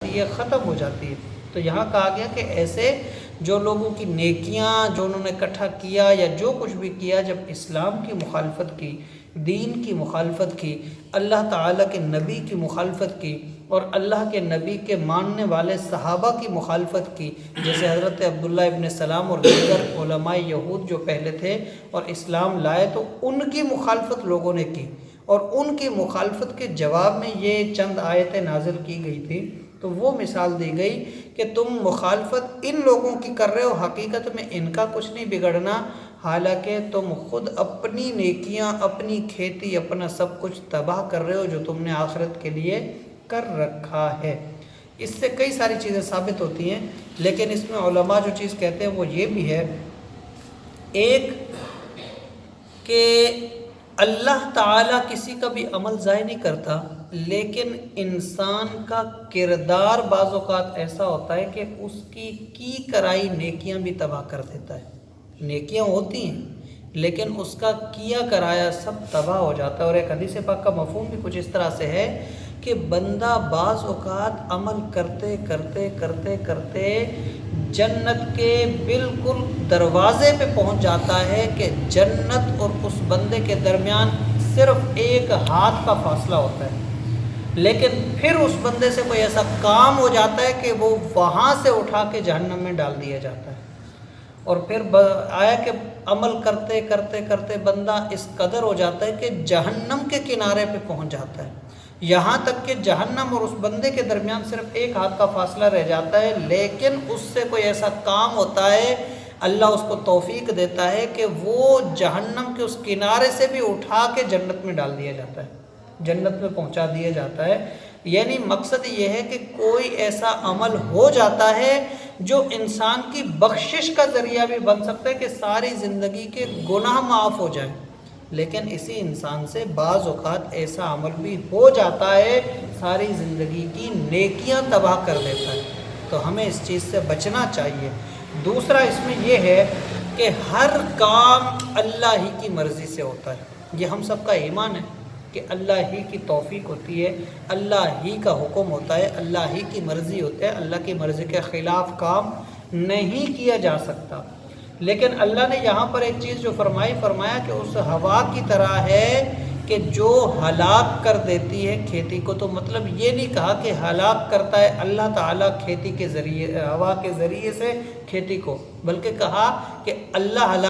جاتی ہے، ختم ہو جاتی ہے۔ تو یہاں کہا گیا کہ ایسے جو لوگوں کی نیکیاں جو انہوں نے اکٹھا کیا یا جو کچھ بھی کیا، جب اسلام کی مخالفت کی، دین کی مخالفت کی، اللہ تعالیٰ کے نبی کی مخالفت کی اور اللہ کے نبی کے ماننے والے صحابہ کی مخالفت کی، جیسے حضرت عبداللہ ابن سلام اور دیگر علماء یہود جو پہلے تھے اور اسلام لائے، تو ان کی مخالفت لوگوں نے کی، اور ان کی مخالفت کے جواب میں یہ چند آیتیں نازل کی گئی تھی۔ تو وہ مثال دی گئی کہ تم مخالفت ان لوگوں کی کر رہے ہو، حقیقت میں ان کا کچھ نہیں بگڑنا، حالانکہ تم خود اپنی نیکیاں، اپنی کھیتی، اپنا سب کچھ تباہ کر رہے ہو جو تم نے آخرت کے لیے کر رکھا ہے۔ اس سے کئی ساری چیزیں ثابت ہوتی ہیں، لیکن اس میں علماء جو چیز کہتے ہیں وہ یہ بھی ہے، ایک کہ اللہ تعالیٰ کسی کا بھی عمل ضائع نہیں کرتا، لیکن انسان کا کردار بعض اوقات ایسا ہوتا ہے کہ اس کی کرائی نیکیاں بھی تباہ کر دیتا ہے۔ نیکیاں ہوتی ہیں لیکن اس کا کیا کرایا سب تباہ ہو جاتا ہے۔ اور ایک حدیث پاک کا مفہوم بھی کچھ اس طرح سے ہے کہ بندہ بعض اوقات عمل کرتے کرتے کرتے کرتے جنت کے بالکل دروازے پہ پہنچ جاتا ہے کہ جنت اور اس بندے کے درمیان صرف ایک ہاتھ کا فاصلہ ہوتا ہے، لیکن پھر اس بندے سے کوئی ایسا کام ہو جاتا ہے کہ وہ وہاں سے اٹھا کے جہنم میں ڈال دیا جاتا ہے۔ اور پھر آیا کہ عمل کرتے کرتے کرتے بندہ اس قدر ہو جاتا ہے کہ جہنم کے کنارے پہ پہنچ جاتا ہے، یہاں تک کہ جہنم اور اس بندے کے درمیان صرف ایک ہاتھ کا فاصلہ رہ جاتا ہے، لیکن اس سے کوئی ایسا کام ہوتا ہے، اللہ اس کو توفیق دیتا ہے کہ وہ جہنم کے اس کنارے سے بھی اٹھا کے جنت میں ڈال دیا جاتا ہے، جنت میں پہنچا دیا جاتا ہے۔ یعنی مقصد یہ ہے کہ کوئی ایسا عمل ہو جاتا ہے جو انسان کی بخشش کا ذریعہ بھی بن سکتا ہے کہ ساری زندگی کے گناہ معاف ہو جائیں، لیکن اسی انسان سے بعض اوقات ایسا عمل بھی ہو جاتا ہے ساری زندگی کی نیکیاں تباہ کر دیتا ہے۔ تو ہمیں اس چیز سے بچنا چاہیے۔ دوسرا اس میں یہ ہے کہ ہر کام اللہ ہی کی مرضی سے ہوتا ہے، یہ ہم سب کا ایمان ہے کہ اللہ ہی کی توفیق ہوتی ہے، اللہ ہی کا حکم ہوتا ہے، اللہ ہی کی مرضی ہوتی ہے، اللہ کی مرضی کے خلاف کام نہیں کیا جا سکتا۔ لیکن اللہ نے یہاں پر ایک چیز جو فرمایا کہ اس ہوا کی طرح ہے کہ جو ہلاک کر دیتی ہے کھیتی کو، تو مطلب یہ نہیں کہا کہ ہلاک کرتا ہے اللہ تعالیٰ کھیتی کے ذریعے، ہوا کے ذریعے سے کھیتی کو، بلکہ کہا کہ اللہ ہلاک